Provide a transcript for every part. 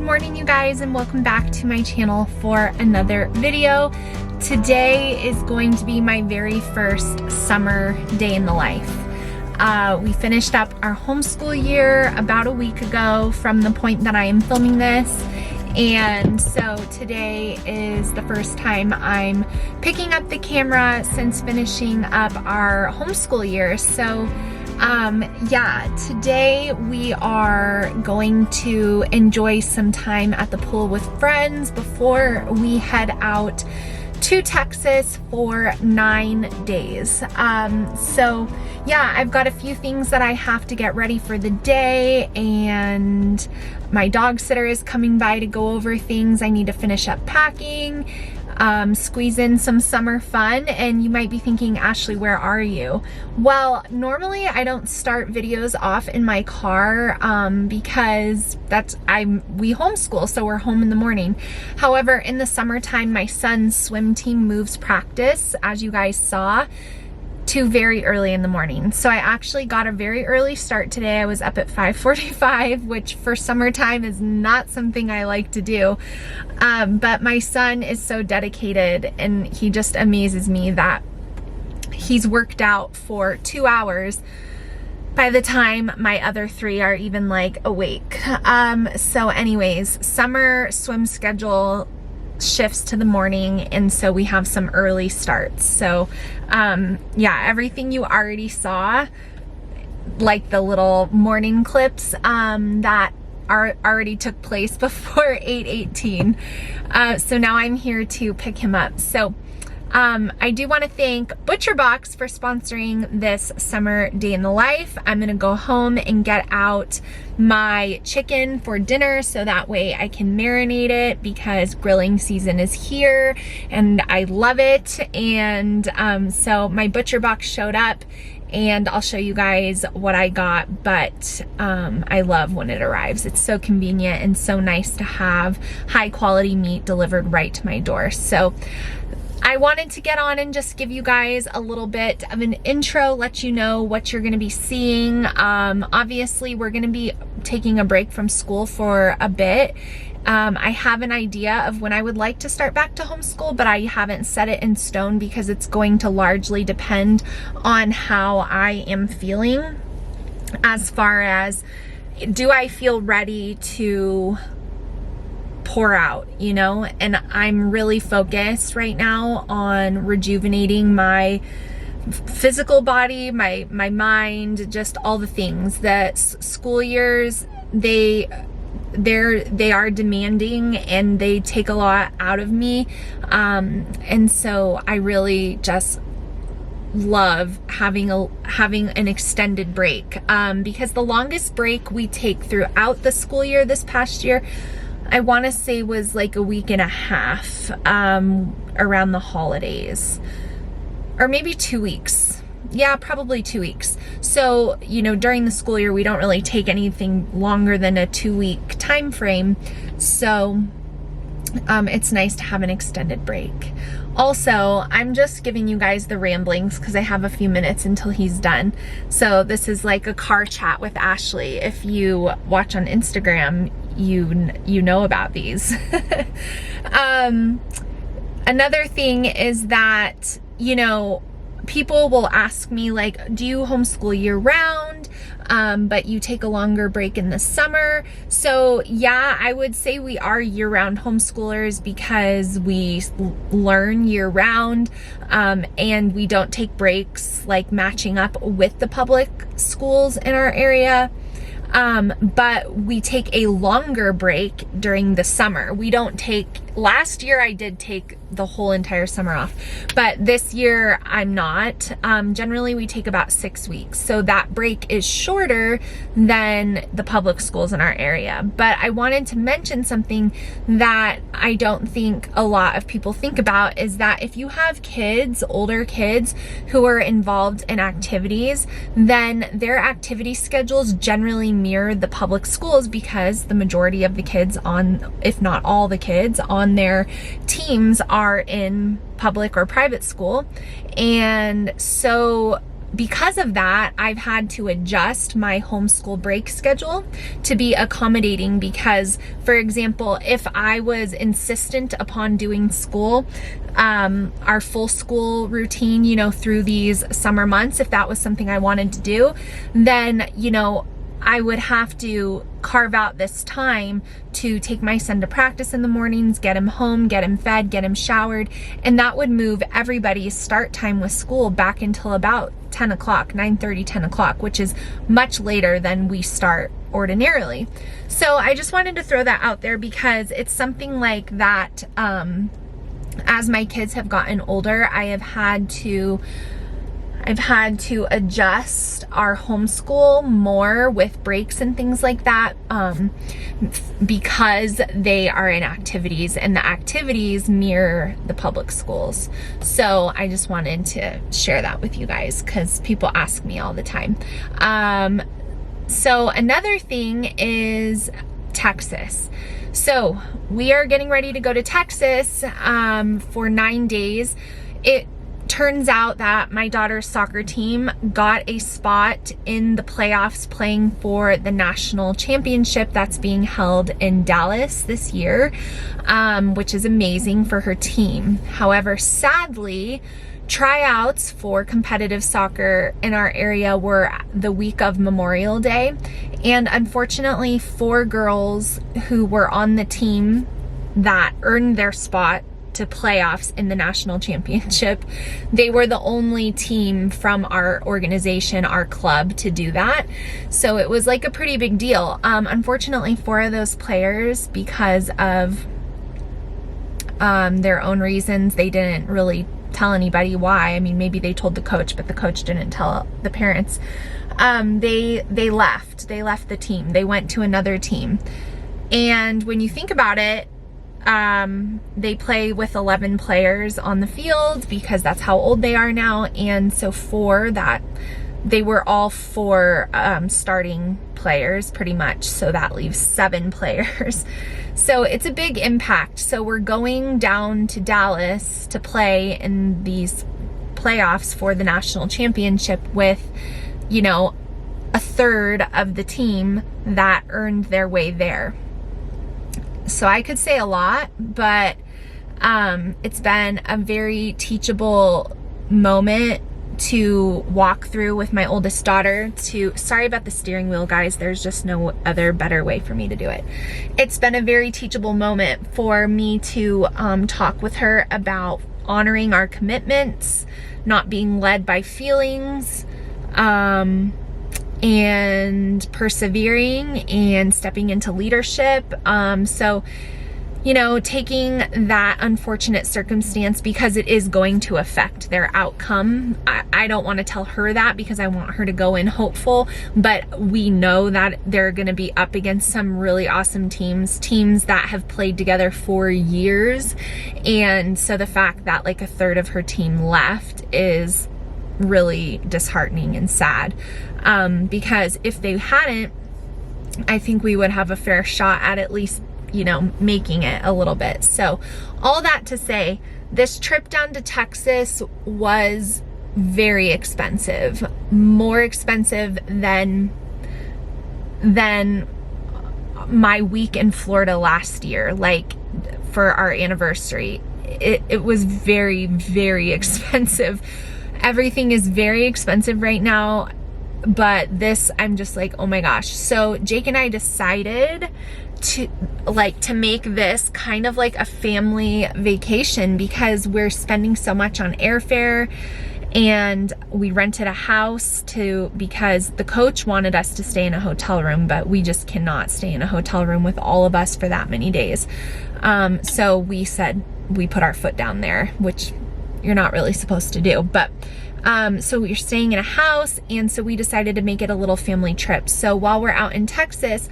Good morning, you guys, and welcome back to my channel for another video. Today is going to be my very first summer day in the life. We finished up our homeschool year about a week ago from the point that I am filming this. And so today is the first time I'm picking up the camera since finishing up our homeschool year. So yeah, today we are going to enjoy some time at the pool with friends before we head out to Texas for 9 days. So yeah, I've got a few things that I have to get ready for the day, and my dog sitter is coming by to go over things. I need to finish up packing, squeeze in some summer fun. And you might be thinking, Ashley, where are you? Well, normally I don't start videos off in my car because we homeschool, so we're home in the morning. However, in the summertime, my son's swim team moves practice, as you guys saw, to very early in the morning. So I actually got a very early start today. I was up at 5:45, which for summertime is not something I like to do. But my son is so dedicated, and he just amazes me that he's worked out for 2 hours by the time my other three are even like awake. So anyways, summer swim schedule shifts to the morning, and so we have some early starts. So yeah, everything you already saw, like the little morning clips that already took place before 8:18. So now I'm here to pick him up. So I do want to thank ButcherBox for sponsoring this summer day in the life. I'm gonna go home and get out my chicken for dinner so that way I can marinate it, because grilling season is here and I love it. And so my ButcherBox showed up, and I'll show you guys what I got, but I love when it arrives. It's so convenient and so nice to have high quality meat delivered right to my door. So I wanted to get on and just give you guys a little bit of an intro, let you know what you're gonna be seeing. Obviously, we're gonna be taking a break from school for a bit. I have an idea of when I would like to start back to homeschool, but I haven't set it in stone because it's going to largely depend on how I am feeling, as far as, do I feel ready to pour out, you know? And I'm really focused right now on rejuvenating my physical body, my mind, just all the things. The school years, they are demanding and they take a lot out of me, and so I really just love having an extended break, because the longest break we take throughout the school year this past year, I want to say, was like a week and a half around the holidays, or maybe 2 weeks. Yeah, probably 2 weeks. So, you know, during the school year, we don't really take anything longer than a 2-week time frame. So it's nice to have an extended break. Also, I'm just giving you guys the ramblings because I have a few minutes until he's done. So this is like a car chat with Ashley. If you watch on Instagram, you know about these. Another thing is that, you know, people will ask me, like, do you homeschool year round, but you take a longer break in the summer? So yeah, I would say we are year-round homeschoolers because we learn year-round, and we don't take breaks like matching up with the public schools in our area. But we take a longer break during the summer. We don't take, last year I did take the whole entire summer off, but this year I'm not. Generally we take about 6 weeks. So that break is shorter than the public schools in our area. But I wanted to mention something that I don't think a lot of people think about, is that if you have kids, older kids who are involved in activities, then their activity schedules generally mirror the public schools, because the majority of the kids on, if not all the kids on their teams, are in public or private school. And so because of that, I've had to adjust my homeschool break schedule to be accommodating because, for example, if I was insistent upon doing school, our full school routine, you know, through these summer months, if that was something I wanted to do, then, you know, I would have to carve out this time to take my son to practice in the mornings, get him home, get him fed, get him showered, and that would move everybody's start time with school back until about 10 o'clock, 9:30, 10 o'clock, which is much later than we start ordinarily. So I just wanted to throw that out there because it's something like that. As my kids have gotten older, I've had to adjust our homeschool more with breaks and things like that, because they are in activities and the activities mirror the public schools. So I just wanted to share that with you guys because people ask me all the time. So another thing is Texas. So we are getting ready to go to Texas for 9 days. It turns out that my daughter's soccer team got a spot in the playoffs playing for the national championship that's being held in Dallas this year, which is amazing for her team. However, sadly, tryouts for competitive soccer in our area were the week of Memorial Day, and unfortunately 4 girls who were on the team that earned their spot to playoffs in the national championship, they were the only team from our organization, our club, to do that. So it was like a pretty big deal. Unfortunately, 4 of those players, because of their own reasons, they didn't really tell anybody why. I mean, maybe they told the coach, but the coach didn't tell the parents. They left the team. They went to another team. And when you think about it, they play with 11 players on the field because that's how old they are now. And so they were all 4 starting players pretty much. So that leaves 7 players. So it's a big impact. So we're going down to Dallas to play in these playoffs for the national championship with, you know, a third of the team that earned their way there. So I could say a lot, but it's been a very teachable moment to walk through with my oldest daughter. Sorry about the steering wheel, guys. There's just no other better way for me to do it. It's been a very teachable moment for me to talk with her about honoring our commitments, not being led by feelings, and persevering and stepping into leadership. So, you know, taking that unfortunate circumstance, because it is going to affect their outcome. I don't want to tell her that because I want her to go in hopeful, but we know that they're going to be up against some really awesome teams that have played together for years. And so the fact that like a third of her team left is really disheartening and sad, because if they hadn't, I think we would have a fair shot at least, you know, making it a little bit. So all that to say, this trip down to Texas was very expensive, more expensive than my week in Florida last year, like for our anniversary. It was very, very expensive. Everything is very expensive right now, but this, I'm just like, oh my gosh. So Jake and I decided to make this kind of like a family vacation because we're spending so much on airfare, and we rented a house because the coach wanted us to stay in a hotel room, but we just cannot stay in a hotel room with all of us for that many days. So we said we put our foot down there, which you're not really supposed to do, but so we're staying in a house, and so we decided to make it a little family trip. So while we're out in Texas,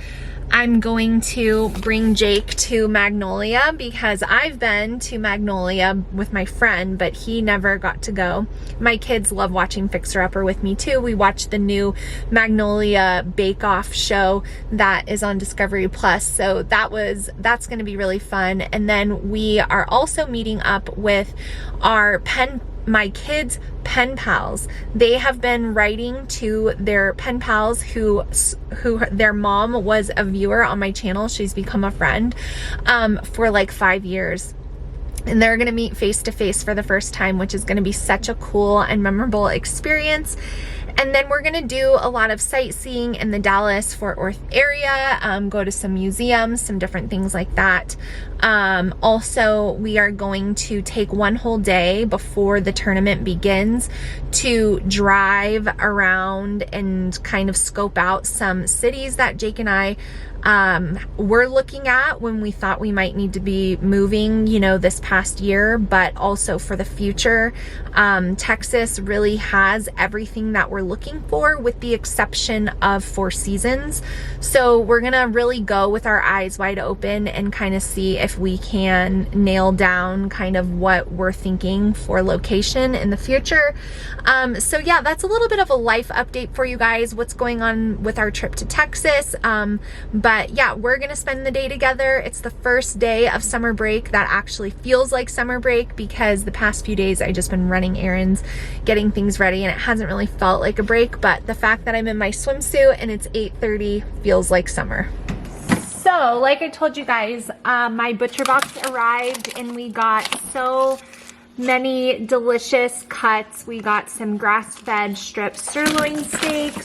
I'm going to bring Jake to Magnolia because I've been to Magnolia with my friend, but he never got to go. My kids love watching Fixer Upper with me too. We watched the new Magnolia Bake Off show that is on Discovery Plus. So that's going to be really fun. And then we are also meeting up with our pen my kids' pen pals. They have been writing to their pen pals who their mom was a viewer on my channel. She's become a friend for like 5 years. And they're gonna meet face to face for the first time, which is gonna be such a cool and memorable experience. And then we're gonna do a lot of sightseeing in the Dallas-Fort Worth area, go to some museums, some different things like that. Also, we are going to take one whole day before the tournament begins to drive around and kind of scope out some cities that Jake and I were looking at when we thought we might need to be moving, you know, this past year, but also for the future. Texas really has everything that we're looking for, with the exception of Four Seasons. So we're gonna really go with our eyes wide open and kind of see if we can nail down kind of what we're thinking for location in the future. So yeah, that's a little bit of a life update for you guys, what's going on with our trip to Texas. But yeah, we're gonna spend the day together. It's the first day of summer break that actually feels like summer break, because the past few days I've just been running errands, getting things ready, and it hasn't really felt like a break. But the fact that I'm in my swimsuit and it's 8:30 feels like summer. So like I told you guys, my butcher box arrived and we got so many delicious cuts. We got some grass-fed strip sirloin steaks.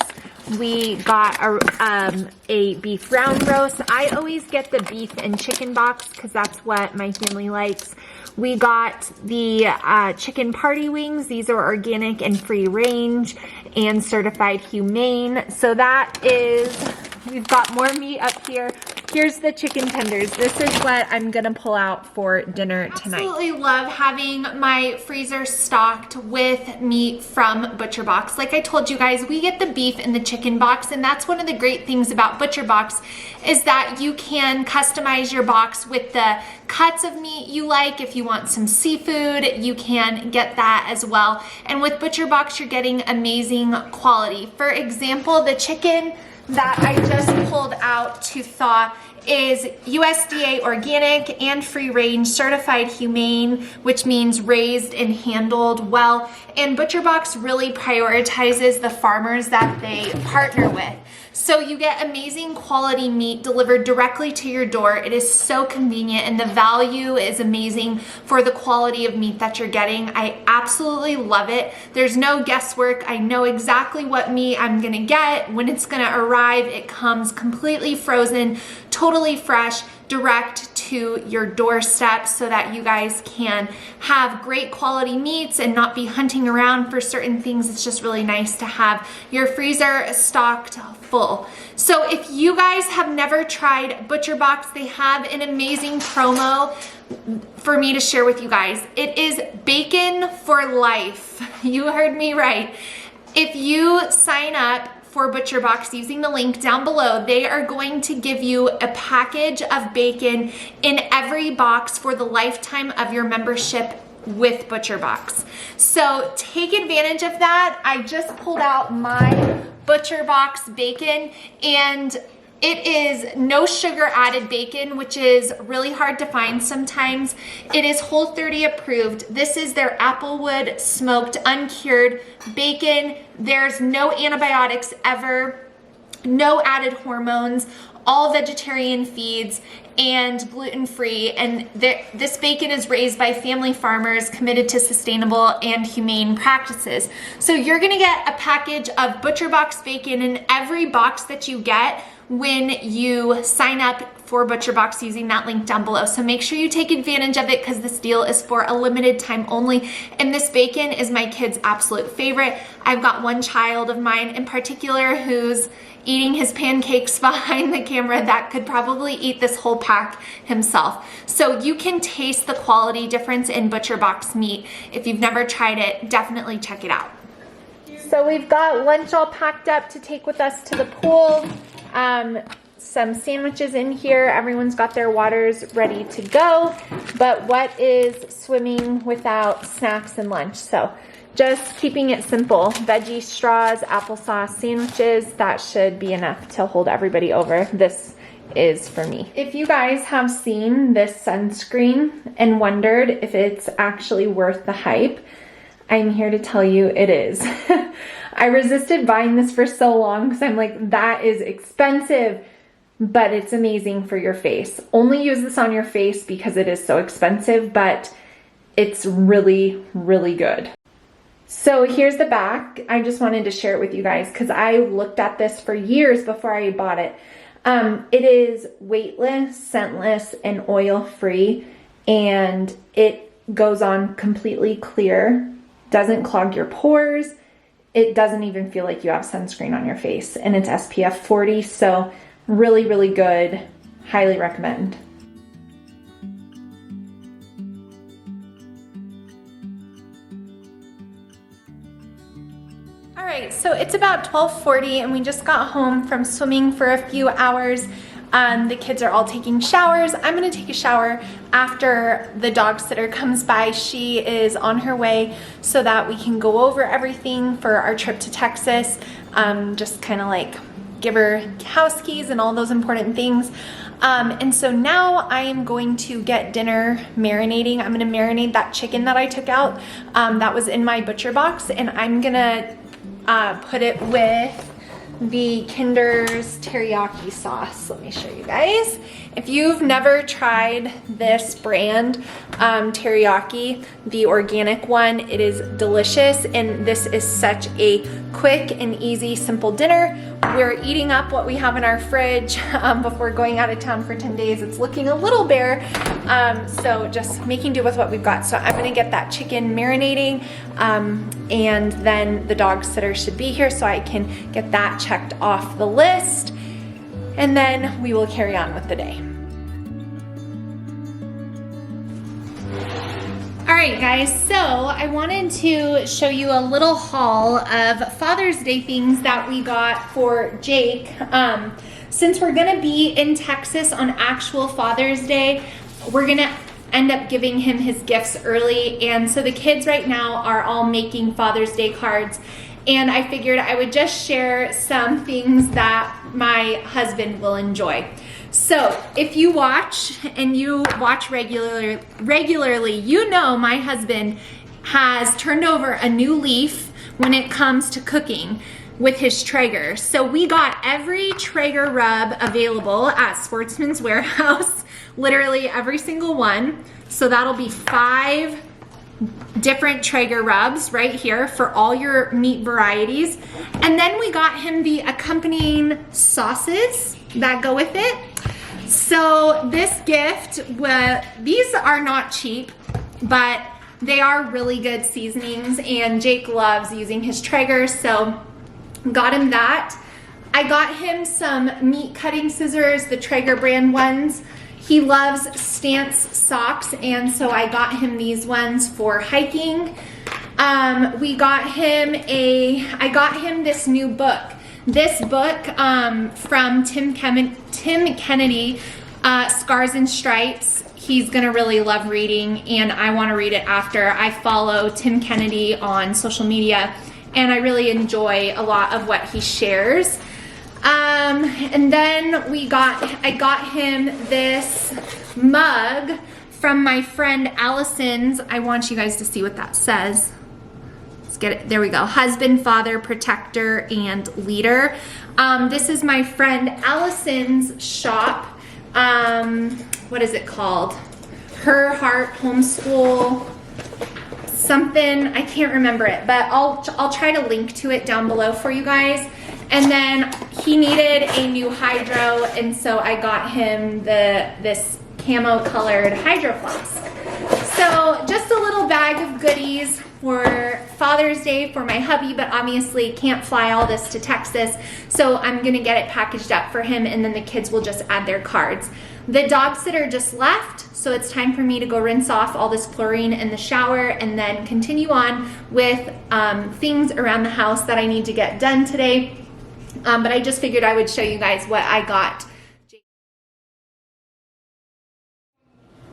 We got a beef round roast. I always get the beef and chicken box because that's what my family likes. We got the chicken party wings. These are organic and free range and certified humane. So that is, we've got more meat up here. Here's the chicken tenders. This is what I'm gonna pull out for dinner tonight. Absolutely love having my freezer stocked with meat from Butcher Box. Like I told you guys, we get the beef and the chicken box, and that's one of the great things about Butcher Box is that you can customize your box with the cuts of meat you like. If you want some seafood, you can get that as well. And with Butcher Box, you're getting amazing quality. For example, the chicken that I just pulled out to thaw is USDA organic and free range, certified humane, which means raised and handled well. And Butcher Box really prioritizes the farmers that they partner with. So you get amazing quality meat delivered directly to your door. It is so convenient, and the value is amazing for the quality of meat that you're getting. I absolutely love it. There's no guesswork. I know exactly what meat I'm gonna get. When it's gonna arrive, it comes completely frozen, totally fresh, direct to your doorstep, so that you guys can have great quality meats and not be hunting around for certain things. It's just really nice to have your freezer stocked full. So if you guys have never tried Butcher Box, they have an amazing promo for me to share with you guys. It is bacon for life. You heard me right. If you sign up for Butcher Box using the link down below, they are going to give you a package of bacon in every box for the lifetime of your membership with Butcher Box. So take advantage of that. I just pulled out my Butcher Box bacon, and it is no sugar added bacon, which is really hard to find sometimes. It is Whole30 approved. This is their Applewood smoked uncured bacon. There's no antibiotics ever, no added hormones, all vegetarian feeds, and gluten-free. And this bacon is raised by family farmers committed to sustainable and humane practices. So you're gonna get a package of Butcher Box bacon in every box that you get when you sign up for Butcher Box using that link down below. So make sure you take advantage of it, because this deal is for a limited time only. And this bacon is my kid's absolute favorite. I've got one child of mine in particular who's eating his pancakes behind the camera that could probably eat this whole pack himself. So you can taste the quality difference in Butcher Box meat. If you've never tried it, definitely check it out. So we've got lunch all packed up to take with us to the pool. Some sandwiches in here. Everyone's got their waters ready to go. But what is swimming without snacks and lunch? So just keeping it simple. Veggie straws, applesauce sandwiches. That should be enough to hold everybody over. This is for me. If you guys have seen this sunscreen and wondered if it's actually worth the hype, I'm here to tell you it is. I resisted buying this for so long because I'm like, that is expensive, but it's amazing for your face. Only use this on your face because it is so expensive, but it's really, really good. So here's the back. I just wanted to share it with you guys because I looked at this for years before I bought it. It is weightless, scentless, and oil-free, and it goes on completely clear, doesn't clog your pores. It doesn't even feel like you have sunscreen on your face, and it's SPF 40, so really, really good. Highly recommend. All right, so it's about 12:40 and we just got home from swimming for a few hours. The kids are all taking showers. I'm gonna take a shower after the dog sitter comes by. She is on her way so that we can go over everything for our trip to Texas. Just kind of like give her house keys and all those important things. And so now I am going to get dinner marinating. I'm gonna marinate that chicken that I took out that was in my butcher box, and I'm gonna put it with the Kinder's teriyaki sauce. Let me show you guys. If you've never tried this brand, teriyaki, the organic one, it is delicious, and this is such a quick and easy, simple dinner. We're eating up what we have in our fridge before going out of town for 10 days. It's looking a little bare, so just making do with what we've got. So I'm gonna get that chicken marinating, and then the dog sitter should be here so I can get that checked off the list, and then we will carry on with the day. All right, guys, so I wanted to show you a little haul of Father's Day things that we got for Jake. Since we're gonna be in Texas on actual Father's Day, we're gonna end up giving him his gifts early, and so the kids right now are all making Father's Day cards, and I figured I would just share some things that my husband will enjoy. So if you watch, and you watch regularly, you know my husband has turned over a new leaf when it comes to cooking with his Traeger. So we got every Traeger rub available at Sportsman's Warehouse, literally every single one. So that'll be 5 different Traeger rubs right here for all your meat varieties. And then we got him the accompanying sauces that go with it. So this gift, these are not cheap, but they are really good seasonings, and Jake loves using his Traeger, so got him that. I got him some meat cutting scissors, the Traeger brand ones. He loves Stance socks, and so I got him these ones for hiking. I got him this new book. This book from Tim Kennedy, Scars and Stripes. He's gonna really love reading, and I wanna read it after. I follow Tim Kennedy on social media, and I really enjoy a lot of what he shares. And then I got him this mug from my friend Allison's. I want you guys to see what that says. Let's get it, there we go. Husband, father, protector, and leader. This is my friend Allison's shop. What is it called? Her Heart Homeschool something, I can't remember it, but I'll try to link to it down below for you guys. And then he needed a new hydro, and so I got him this camo colored hydro flask. So just a little bag of goodies for Father's Day for my hubby, but obviously can't fly all this to Texas, so I'm gonna get it packaged up for him, and then the kids will just add their cards. The dog sitter just left, so it's time for me to go rinse off all this chlorine in the shower and then continue on with things around the house that I need to get done today. But I just figured I would show you guys what I got.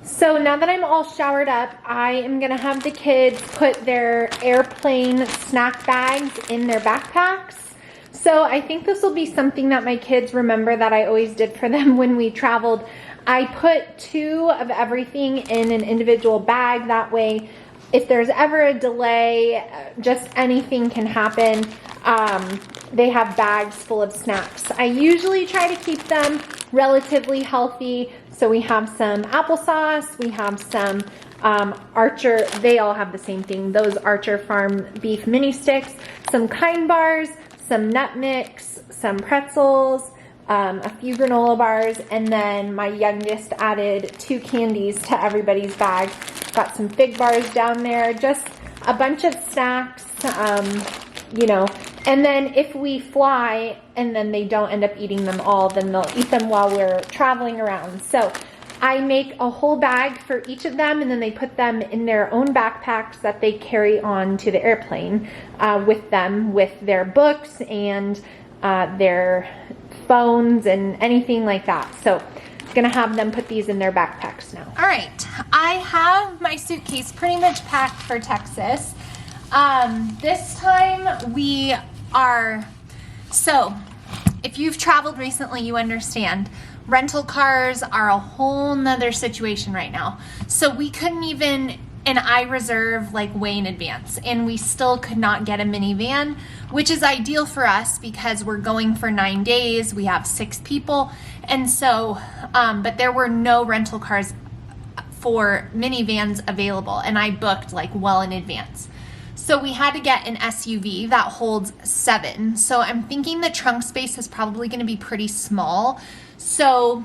So now that I'm all showered up, I am gonna have the kids put their airplane snack bags in their backpacks. So I think this will be something that my kids remember that I always did for them when we traveled. I put 2 of everything in an individual bag. That way if there's ever a delay, just anything can happen. They have bags full of snacks. I usually try to keep them relatively healthy. So we have some applesauce, we have some Archer, they all have the same thing, those Archer Farm beef mini sticks, some Kind bars, some nut mix, some pretzels, a few granola bars, and then my youngest added 2 candies to everybody's bag. Got some fig bars down there, just a bunch of snacks, you know. And then if we fly and then they don't end up eating them all, then they'll eat them while we're traveling around. So I make a whole bag for each of them, and then they put them in their own backpacks that they carry on to the airplane with them, with their books and their phones and anything like that. So I'm gonna have them put these in their backpacks now. All right, I have my suitcase pretty much packed for Texas. This time we are, so if you've traveled recently, you understand rental cars are a whole nother situation right now. So we couldn't even, and I reserve like way in advance, and we still could not get a minivan, which is ideal for us because we're going for 9 days. We have 6 people. And so, but there were no rental cars for minivans available, and I booked like well in advance. So we had to get an SUV that holds 7. So I'm thinking the trunk space is probably going to be pretty small. So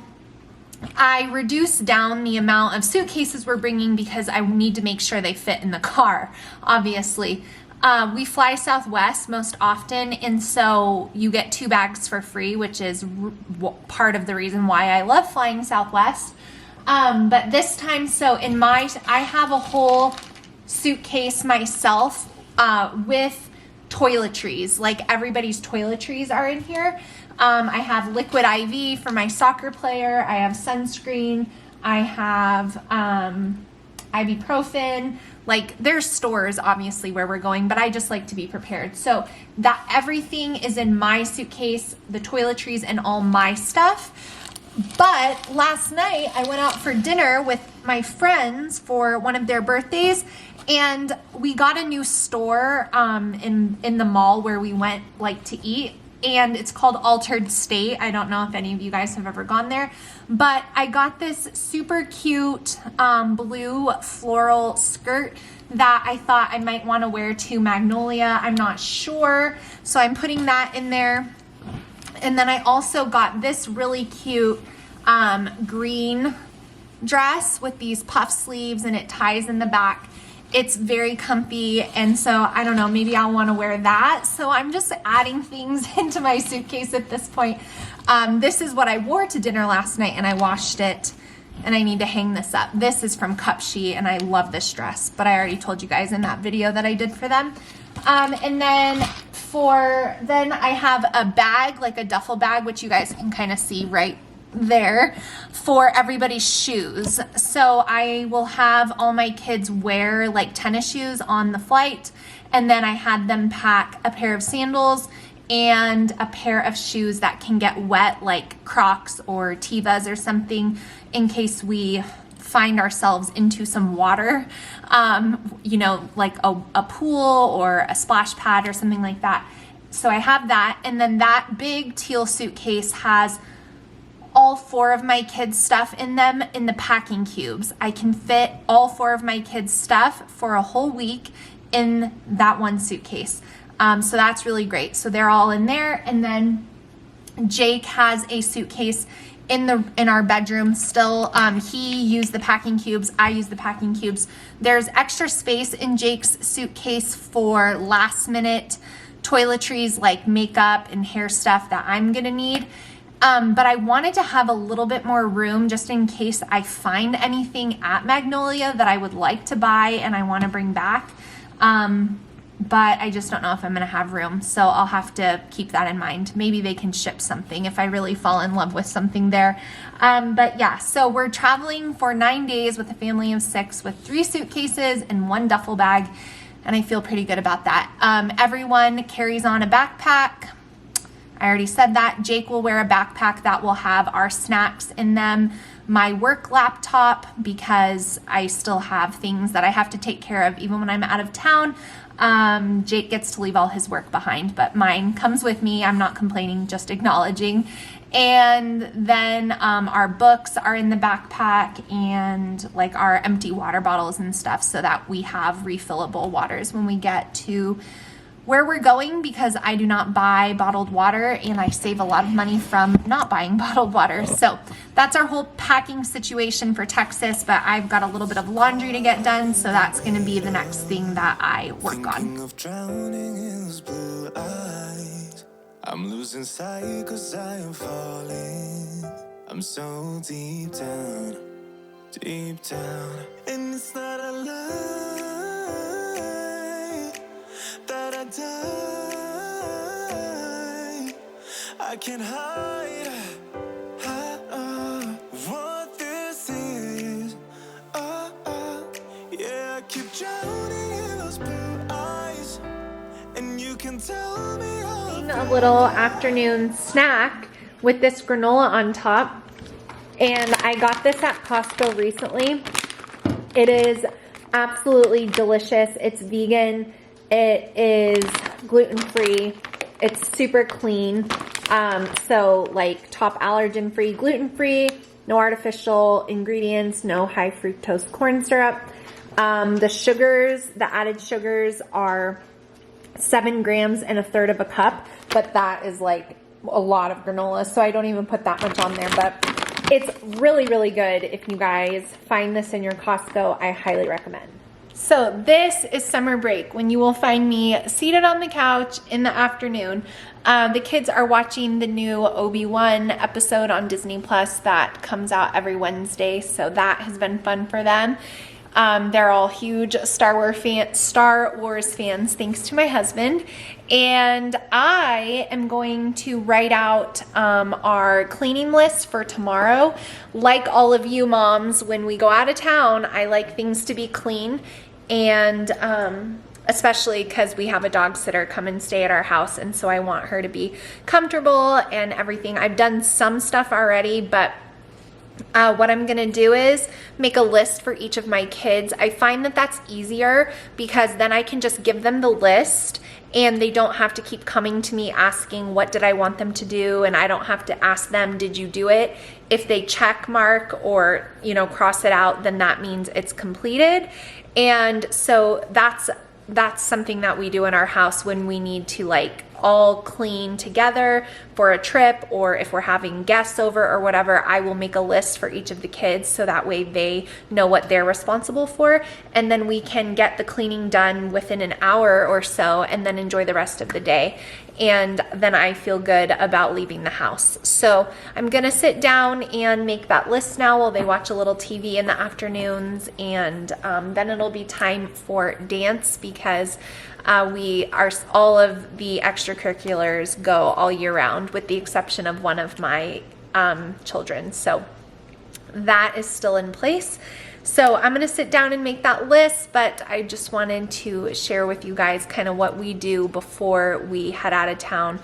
I reduced down the amount of suitcases we're bringing because I need to make sure they fit in the car, obviously. We fly Southwest most often, and so you get 2 bags for free, which is part of the reason why I love flying Southwest. But this time, so I have a whole suitcase myself with toiletries, like everybody's toiletries are in here. I have liquid IV for my soccer player. I have sunscreen. I have ibuprofen. Like there's stores obviously where we're going, but I just like to be prepared. So that everything is in my suitcase, the toiletries and all my stuff. But last night I went out for dinner with my friends for one of their birthdays, and we got a new store in the mall where we went like to eat, and it's called Altered State. I don't know if any of you guys have ever gone there, but I got this super cute blue floral skirt that I thought I might want to wear to Magnolia. I'm not sure, so I'm putting that in there. And then I also got this really cute green dress with these puff sleeves, and it ties in the back. It's very comfy, and so I don't know, maybe I'll want to wear that. So I'm just adding things into my suitcase at this point. This is what I wore to dinner last night, and I washed it, and I need to hang this up. This is from Cupshe, and I love this dress, but I already told you guys in that video that I did for them. And then I have a bag, like a duffel bag, which you guys can kind of see right there, for everybody's shoes. So I will have all my kids wear like tennis shoes on the flight, and then I had them pack a pair of sandals and a pair of shoes that can get wet, like Crocs or Tevas or something, in case we find ourselves into some water, you know, like a pool or a splash pad or something like that. So I have that, and then that big teal suitcase has all 4 of my kids' stuff in them in the packing cubes. I can fit all 4 of my kids' stuff for a whole week in that one suitcase. So that's really great. So they're all in there, and then Jake has a suitcase in our bedroom still. He used the packing cubes, I used the packing cubes. There's extra space in Jake's suitcase for last minute toiletries like makeup and hair stuff that I'm gonna need. But I wanted to have a little bit more room just in case I find anything at Magnolia that I would like to buy and I want to bring back. But I just don't know if I'm going to have room, so I'll have to keep that in mind. Maybe they can ship something if I really fall in love with something there. But yeah, so we're traveling for 9 days with a family of 6 with 3 suitcases and 1 duffel bag, and I feel pretty good about that. Everyone carries on a backpack. I already said that. Jake will wear a backpack that will have our snacks in them. my work laptop because I still have things that I have to take care of even when I'm out of town. Jake gets to leave all his work behind, but mine comes with me. I'm not complaining, just acknowledging. And then our books are in the backpack, and like our empty water bottles and stuff, so that we have refillable waters when we get to where we're going, because I do not buy bottled water and I save a lot of money from not buying bottled water. So that's our whole packing situation for Texas, but I've got a little bit of laundry to get done, so that's going to be the next thing that I work on. Of drowning in those blue eyes, I'm losing sight 'cause I am falling. I'm so deep down, and it's not a lie that I die. I can't hide what this is. Yeah, I keep drowning in those blue eyes, and you can tell me A little afternoon snack with this granola on top, and I got this at Costco recently. It is absolutely delicious. It's vegan. It is gluten-free. It's super clean. So like top allergen-free, gluten-free, no artificial ingredients, no high fructose corn syrup. The sugars, the added sugars are 7 grams and 1/3 of a cup, but that is like a lot of granola, so I don't even put that much on there, but it's really, really good. If you guys find this in your Costco, I highly recommend. So this is summer break, when you will find me seated on the couch in the afternoon. The kids are watching the new Obi-Wan episode on Disney Plus that comes out every Wednesday, so that has been fun for them. They're all huge Star Wars fans, thanks to my husband. And I am going to write out our cleaning list for tomorrow. Like all of you moms, when we go out of town, I like things to be clean. And especially because we have a dog sitter come and stay at our house, and so I want her to be comfortable and everything. I've done some stuff already, but what I'm gonna do is make a list for each of my kids. I find that that's easier because then I can just give them the list and they don't have to keep coming to me asking what did I want them to do, and I don't have to ask them, did you do it? If they check mark or, you know, cross it out, then that means it's completed. And so that's something that we do in our house when we need to like all clean together for a trip, or if we're having guests over or whatever. I will make a list for each of the kids so that way they know what they're responsible for, and then we can get the cleaning done within an hour or so and then enjoy the rest of the day. And then I feel good about leaving the house. So I'm gonna sit down and make that list now while they watch a little TV in the afternoons, and then it'll be time for dance, because all of the extracurriculars go all year round with the exception of one of my children. So that is still in place. So I'm gonna sit down and make that list, but I just wanted to share with you guys kind of what we do before we head out of town.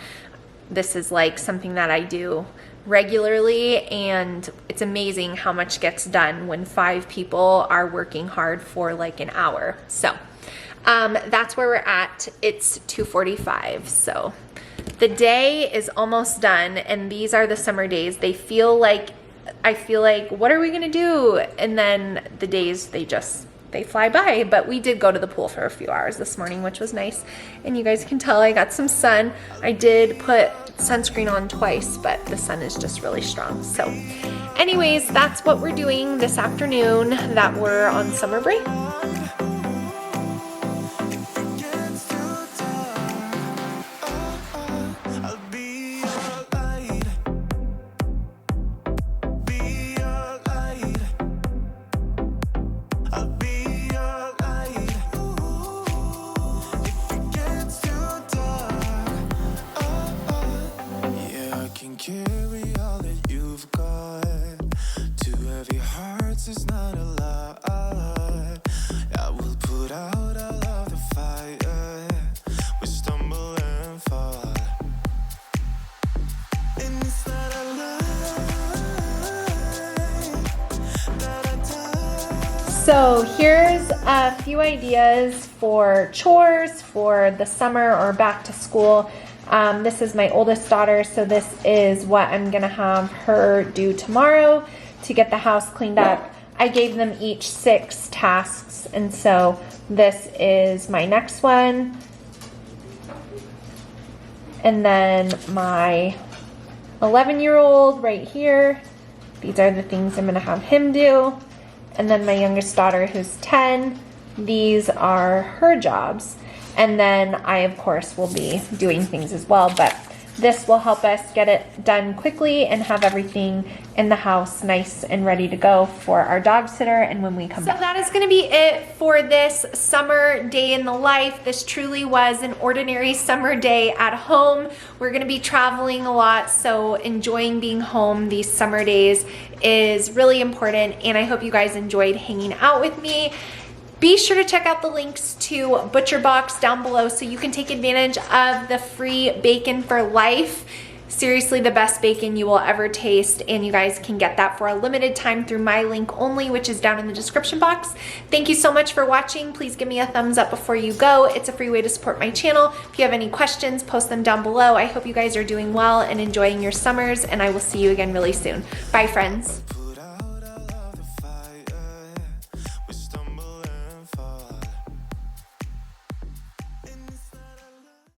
This is like something that I do regularly, and it's amazing how much gets done when 5 people are working hard for like an hour. So that's where we're at. It's 2:45, so the day is almost done, and these are the summer days. I feel like, what are we gonna do? And then the days, they fly by. But we did go to the pool for a few hours this morning, which was nice. And you guys can tell I got some sun. I did put sunscreen on twice, but the sun is just really strong. So anyways, that's what we're doing this afternoon that we're on summer break. Carry all that you've got. 2 heavy hearts is not a lot. So here's a few ideas for chores for the summer or back to school. This is my oldest daughter, so this is what I'm gonna have her do tomorrow to get the house cleaned up. I gave them each 6 tasks, and so this is my next one. And then my 11-year-old right here, these are the things I'm gonna have him do. And then my youngest daughter, who's 10, these are her jobs. And then I, of course, will be doing things as well, but this will help us get it done quickly and have everything in the house nice and ready to go for our dog sitter and when we come back. So that is gonna be it for this summer day in the life. This truly was an ordinary summer day at home. We're gonna be traveling a lot, so enjoying being home these summer days is really important, and I hope you guys enjoyed hanging out with me. Be sure to check out the links to ButcherBox down below so you can take advantage of the free bacon for life. Seriously, the best bacon you will ever taste, and you guys can get that for a limited time through my link only, which is down in the description box. Thank you so much for watching. Please give me a thumbs up before you go. It's a free way to support my channel. If you have any questions, post them down below. I hope you guys are doing well and enjoying your summers, and I will see you again really soon. Bye, friends.